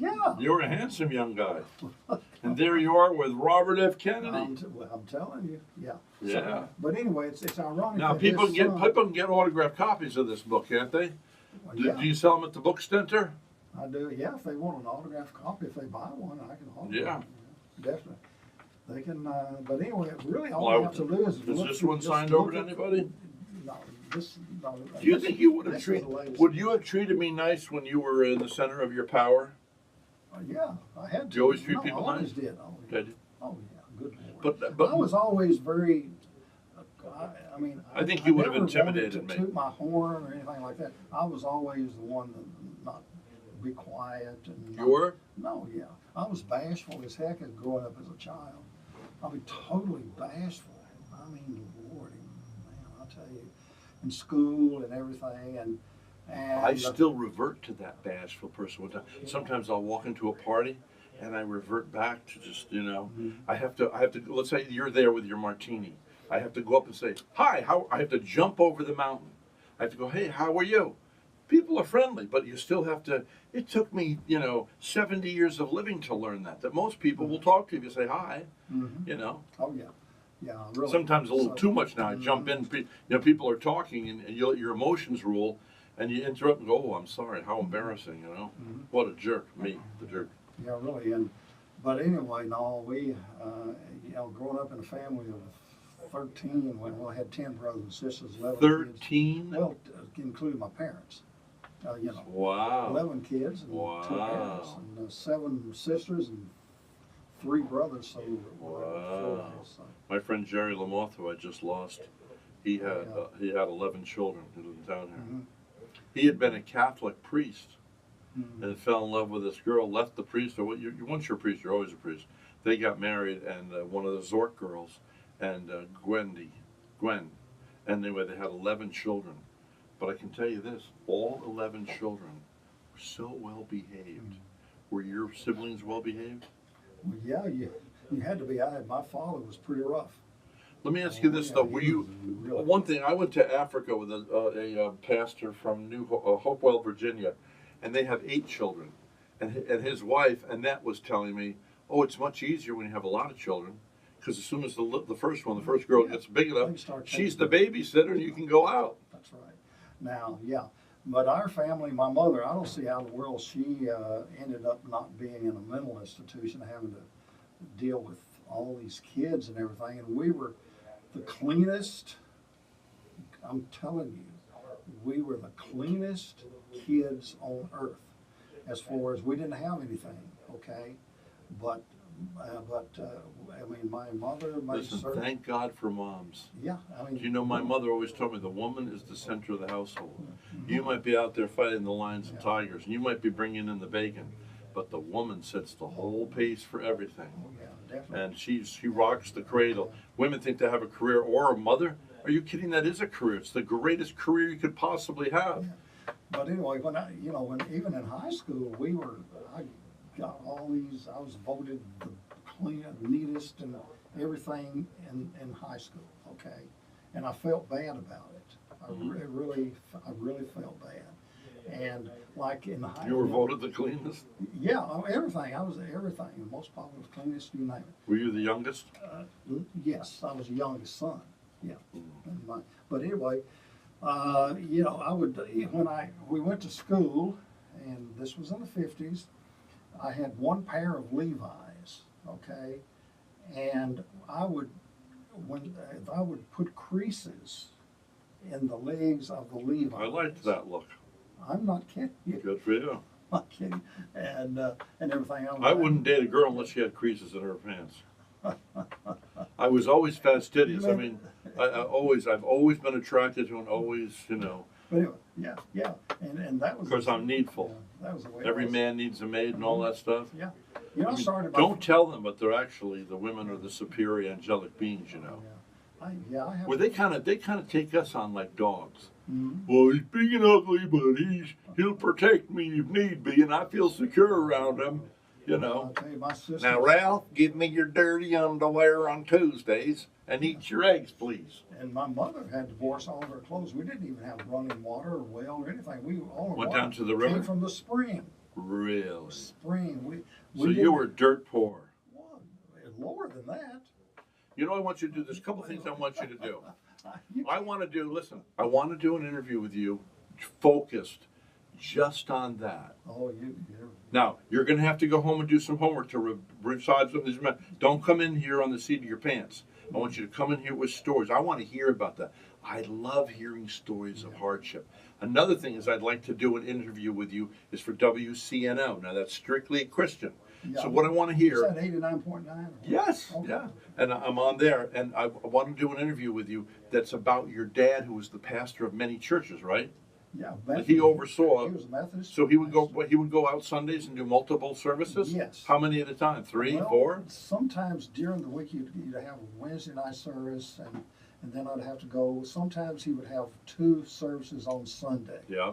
yeah. You're a handsome young guy. And there you are with Robert F. Kennedy. I'm telling you, yeah. Yeah. So, but anyway, it's ironic. Now that people his can son, get autographed copies of this book, can't they? well, Do yeah, you sell them at the book center? I do. Yeah, if they want an autographed copy, if they buy one, I can autograph Yeah. it. Definitely. They can. But anyway, really, all Well, they have to do is look this through- one just signed look over to at- anybody? No, this. No, Do you think you would have this is treated? the latest. Would you have treated me nice when you were in the center of your power? Yeah, I had to. Do you always treat No, people I always nice? did. Always. Did you? Oh yeah, good Lord. But I was always very. I mean, I think you would have never intimidated wanted to me. toot my horn or anything like that. I was always the one to not be quiet and. You were? No, yeah, I was bashful as heck as growing up as a child. I mean, totally bashful. I mean, Lordy, man, I'll tell you, in school and everything, and. I still revert to that bashful person. Sometimes I'll walk into a party and I revert back to just, I have to, let's say you're there with your martini. I have to go up and say, hi, I have to jump over the mountain. I have to go, hey, how are you? People are friendly, but you still have to, it took me, 70 years of living to learn that most people will talk to you if you say hi, Oh, yeah. Yeah, really. Sometimes a little too much now. I jump in, people are talking and you let your emotions rule. And you interrupt and go, oh, I'm sorry, how embarrassing, What a jerk, me, the jerk. Yeah, really. But anyway, no, we, growing up in a family of 13, when I had 10 brothers and sisters, 11 13? kids. Well, including my parents. Wow. 11 kids and 2 parents, and 7 sisters and 3 brothers. So wow. So. My friend Jerry Lamoth, who I just lost, he had 11 children who lived down here. Mm-hmm. He had been a Catholic priest and fell in love with this girl, left the priest. Once you're a priest, you're always a priest. They got married, and one of the Zork girls, and Gwen, and anyway, they had 11 children. But I can tell you this, all 11 children were so well behaved. Were your siblings well behaved? Well, yeah, you had to be. My father was pretty rough. Let me ask you this, though. Were you, one thing, I went to Africa with a pastor from Hopewell, Virginia, and they have 8 children. And his wife, Annette, was telling me, oh, it's much easier when you have a lot of children, because as soon as the first girl gets big enough, she's the babysitter and you can go out. That's right. Now, yeah. But our family, my mother, I don't see how in the world she ended up not being in a mental institution, having to deal with all these kids and everything. And we were the cleanest, I'm telling you, we were the cleanest kids on earth as far as we didn't have anything, okay? But I mean, my mother made certain. Thank God for moms. Yeah, I mean. My mother always told me the woman is the center of the household. You might be out there fighting the lions and tigers, and you might be bringing in the bacon, but the woman sets the whole pace for everything. Yeah, definitely. And she rocks the cradle. Women think they have a career or a mother. Are you kidding? That is a career. It's the greatest career you could possibly have. Yeah. But anyway, when even in high school, I got all these. I was voted the neatest and everything in high school. Okay, and I felt bad about it. I really felt bad. And like in high school. You were voted the cleanest? Yeah, everything. I was everything. The most popular, cleanest, you name it. Were you the youngest? Yes, I was the youngest son. Yeah. But anyway, I would, we went to school, and this was in the 50s, I had one pair of Levi's, okay, and I would put creases in the legs of the Levi's. I liked that look. I'm not kidding you. Good for you. I'm not kidding. And everything else. I wouldn't date a girl unless she had creases in her pants. I was always fastidious. I mean, I've always been attracted to and always, But anyway, yeah, and that was. Because I'm needful. That was the way. Every man needs a maid and all that stuff. Yeah. I started. Don't tell them, but they're actually the women are the superior angelic beings. I have. Well, they kind of take us on like dogs. Mm-hmm. Well, he's big and ugly, but he'll protect me if need be, and I feel secure around him. I'll tell you, my sister. Now, Ralph, give me your dirty underwear on Tuesdays and eat your eggs, please. And my mother had to wash all of her clothes. We didn't even have running water or well or anything. We all went down to the river. Came from the spring. Really? Spring. So you were dirt poor. Well, lower than that. You know, I want you to do. There's a couple things I want you to do. I want to do. Listen, I want to do an interview with you, focused just on that. Oh, Now you're going to have to go home and do some homework to recite some of these men. Don't come in here on the seat of your pants. I want you to come in here with stories. I want to hear about that. I love hearing stories of hardship. Another thing is I'd like to do an interview with you is for WCNO. Now that's strictly Christian. Yeah. So what I want to hear. Is that 89.9? Yes, okay. yeah. And I'm on there, and I want to do an interview with you that's about your dad, who was the pastor of many churches, right? Yeah, He oversaw. He was a Methodist. So he would go. He would go out Sundays and do multiple services. Yes. How many at a time? 3, well, 4? Sometimes during the week you'd have a Wednesday night service, and then I'd have to go. Sometimes he would have 2 services on Sunday. Yeah.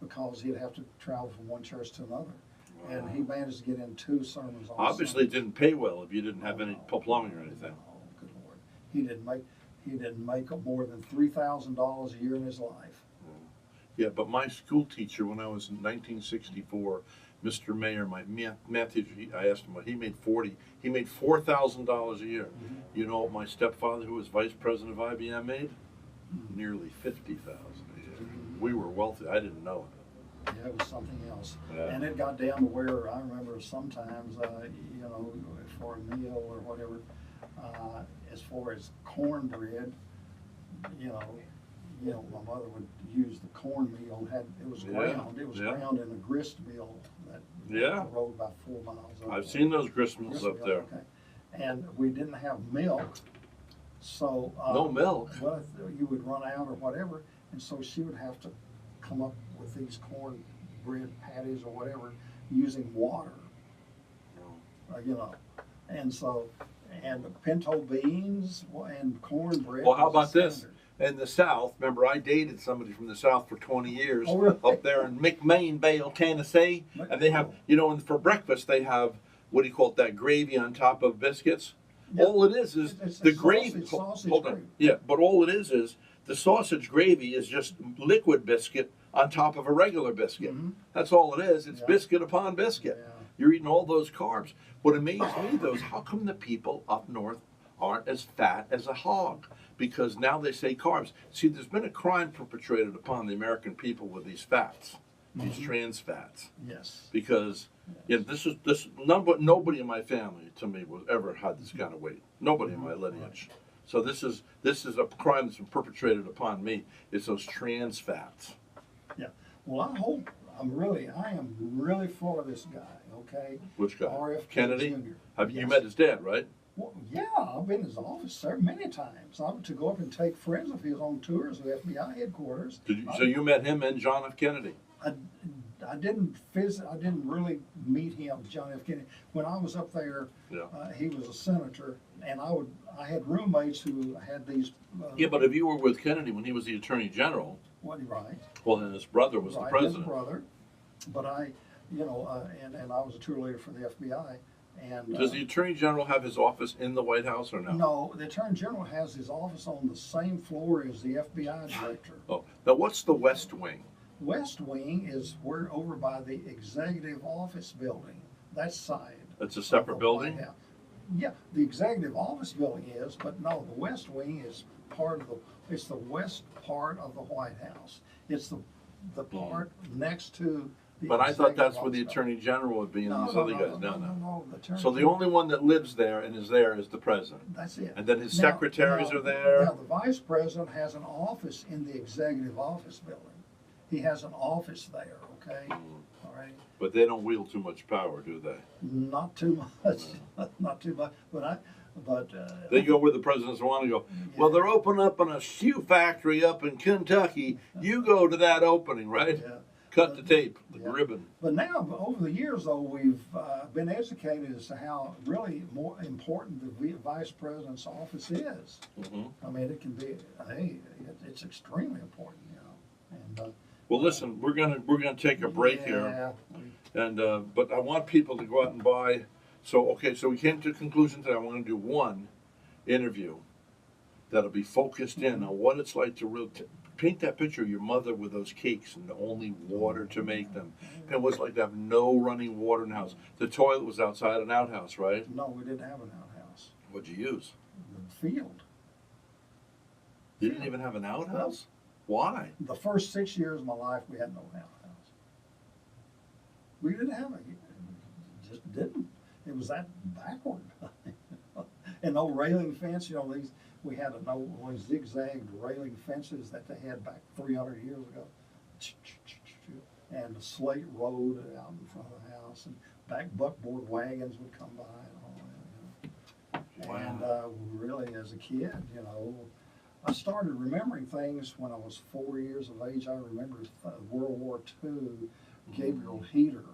Because he'd have to travel from one church to another. And he managed to get in 2 sermons on Obviously, Sunday. it didn't pay well if you didn't have any plumbing or anything. Oh, good Lord. He didn't make more than $3,000 a year in his life. Yeah, but my school teacher, when I was in 1964, Mr. Mayer, my math teacher, I asked him what he made. He made $4,000 a year. Mm-hmm. You know what my stepfather, who was vice president of IBM, made? Nearly $50,000 a year. We were wealthy. I didn't know it. Yeah, it was something else. Yeah. And it got down to where I remember sometimes, you know, for a meal or whatever, as far as cornbread, you know, my mother would use the cornmeal. It was ground. It was ground in a grist mill that rode about 4 miles. I've seen those grist mills up there. Okay. And we didn't have milk, so no milk. Well, you would run out or whatever, and so she would have to come up with these cornbread patties or whatever using water. You know, and pinto beans and cornbread. Well, how about this? In the South, remember I dated somebody from the South for 20 years up there in McMain Vale, Tennessee, and they have, you know, and for breakfast they have, what do you call it, that gravy on top of biscuits? Yep. All it is it's the gravy. sausage Hold on. gravy. Yeah, but all it is the sausage gravy is just liquid biscuit on top of a regular biscuit. Mm-hmm. That's all it is. It's Yeah. biscuit upon biscuit. Yeah. You're eating all those carbs. What amazed me, though, is how come the people up north aren't as fat as a hog? Because now they say carbs. See, there's been a crime perpetrated upon the American people with these fats, these trans fats. Yes. Because nobody in my family to me was ever had this kind of weight. Nobody in my lineage. So this is a crime that's been perpetrated upon me. It's those trans fats. Yeah. Well, I am really for this guy. Okay. Which guy? RFK Kennedy. Jr. You met his dad, right? Well, yeah, I've been in his office, sir, many times. I would to go up and take friends of his on tours of FBI headquarters. So you met him and John F. Kennedy? I didn't visit. I didn't really meet him, John F. Kennedy. When I was up there, he was a senator, and I had roommates who had these. Yeah, but if you were with Kennedy when he was the Attorney General, right? Well, then his brother was the president. His brother, but and I was a tour leader for the FBI. And, does the Attorney General have his office in the White House or no? No, the Attorney General has his office on the same floor as the FBI director. Oh, now what's the West Wing? West Wing is over by the Executive Office Building. That side. It's a separate building? Yeah, the Executive Office Building is, but no, the West Wing is it's the west part of the White House. It's the part next to the But I thought that's where the Office Attorney General would be and these other guys. No. So the only one that lives there and is there is the president. That's it. And then his secretaries are there. Now, the vice president has an office in the Executive Office Building. He has an office there, okay? All right. But they don't wield too much power, do they? Not too much. Not too much. But they go where the presidents want to go. Yeah. Well, they're opening up a shoe factory up in Kentucky. You go to that opening, right? Yeah. Cut the tape, the ribbon. But now, over the years, though, we've been educated as to how really more important the vice president's office is. I mean, it can be. Hey, it's extremely important, you know. And well, listen, we're gonna take a break here, and but I want people to go out and buy. So we came to a conclusion today. I want to do one interview that'll be focused in on what it's like to really paint that picture of your mother with those cakes and only water to make them. It was like to have no running water in the house. The toilet was outside an outhouse, right? No, we didn't have an outhouse. What'd you use? The field. You didn't even have an outhouse? Why? The first 6 years of my life, we had no outhouse. We didn't have it. Just didn't. It was that backward. And no railing fence, you know, these, we had one zigzagged railing fences that they had back 300 years ago. And the slate road out in front of the house, and back buckboard wagons would come by and all that. You know. Wow. And really, as a kid, you know, I started remembering things when I was 4 years of age. I remember World War II, Gabriel Heater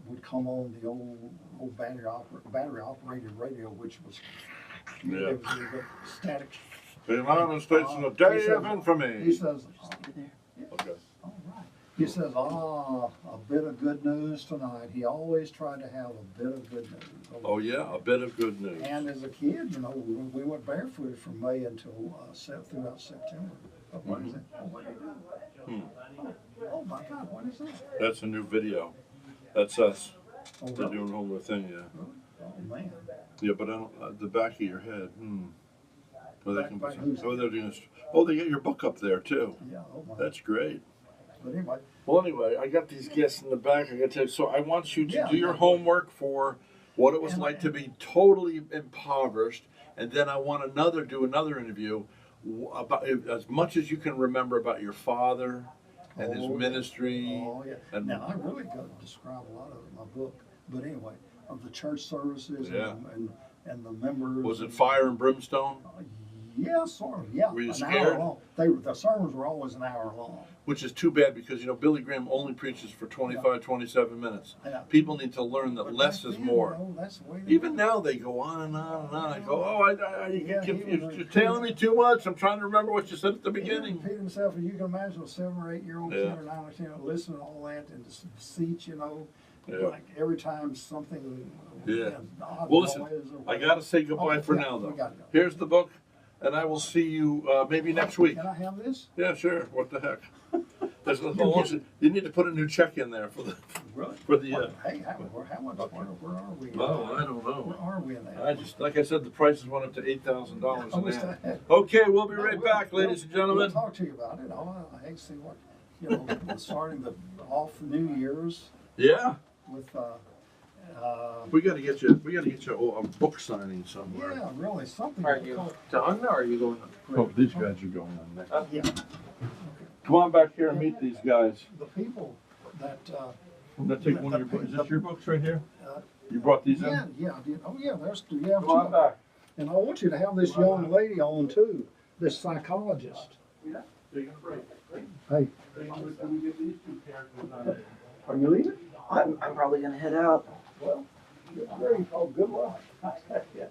would come on the old battery operated radio, which was it was the static. The United States in a day of infamy. He says, Okay. all right. He says, a bit of good news tonight. He always tried to have a bit of good news. Oh yeah, a bit of good news. And as a kid, you know, we went barefooted from May until throughout September. Oh, what is it? Oh, what did he do? Oh my God, what is that? That's a new video. That's us. Oh, They're really? doing a whole new thing, yeah. Oh man. Yeah, but I don't, the back of your head. Oh, they can put Back who's- oh, they're doing this. Oh, they get your book up there too. Yeah, oh my. That's great. But anyway, Well, anyway, I got these guests in the back. I got to tell you. So I want you to Yeah, do your yeah. homework for what it was And- like to be totally impoverished, and then I want do another interview about as much as you can remember about your father and his Oh, ministry. oh yeah. And Now I really got to describe a lot of it in my book. But anyway, of the church services Yeah. and the members. was it fire and brimstone? Yeah, sort of. Yeah. Were you an scared? hour long. The sermons were always an hour long. Which is too bad because, you know, Billy Graham only preaches for 25, 27 minutes. Yeah. People need to learn that But less back is then, more. you know, that's the way Even now they go on and on and on. I go, oh, Yeah, you're telling me too much. I'm trying to remember what you said at the He beginning. repeated himself, and you can imagine a 7 or 8 year old Yeah. kid or 9 or 10 listening to all that in the seats, you know, Yeah. like every time something. Yeah. Odd Well, listen, noise or I got to say goodbye Okay, for yeah, now, we though. gotta go. Here's the book, and I will see you maybe next week. Can I have this? Yeah, sure. What the heck? You need to put a new check in there for the. Really? For the, Hey, how much? Where are we? Oh, I don't Where know. are we in that? I just, like I said, the prices went up to $8,000 I an wish hour. I had. Okay, we'll be right We'll- back, ladies and We'll gentlemen. talk to you about it. I hate to see what, you know, starting off New Year's Yeah, with, we got to get you. A book signing somewhere. yeah, really, something. Are you done or are you going? Oh, these guys are going on next. Yeah. Come on back here and meet these guys. The people that, I'm gonna take one of your books. Is this your books right here? uh, You brought these yeah, in? yeah, I did. Oh, yeah, you have Come on two. back. And I want you to have this young lady on too, this psychologist. Take a break. Hey, Can we get these two characters on it? are you leaving? I'm probably gonna head out. Well, good grief. Oh, good luck. Oh, thank you.